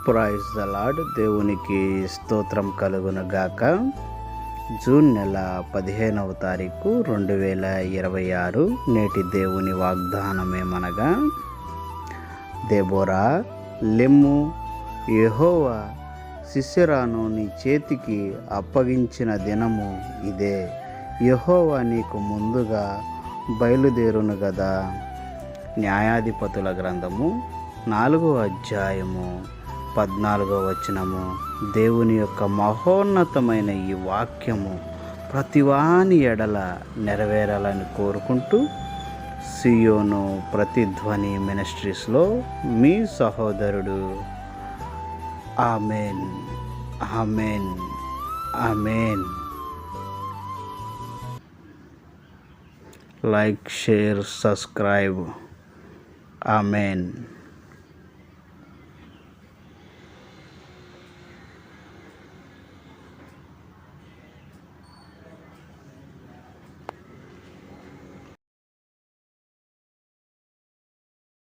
Praise the lord. దేవునికి స్తోత్రం కలుగును గాక. జూన్ నెల 15వ తారీఖు 2026 నేటి దేవుని వాగ్దానమేమనగా, దెబోరా లెమ్ము, యెహోవా సిసెరాను నీ చేతికి అప్పగించిన దినము ఇదే. యెహోవా నీకు ముందుగా బయలుదేరును గదా. న్యాయాధిపతుల గ్రంథము 4వ అధ్యాయము 14వ వచనము. దేవుని యొక్క మహోన్నతమైన ఈ వాక్యము ప్రతివాని ఎడల నెరవేరాలని కోరుకుంటూ, సియోను ప్రతిధ్వని మినిస్ట్రీస్లో మీ సహోదరుడు. Amen, amen, amen. Like, share, subscribe. Amen.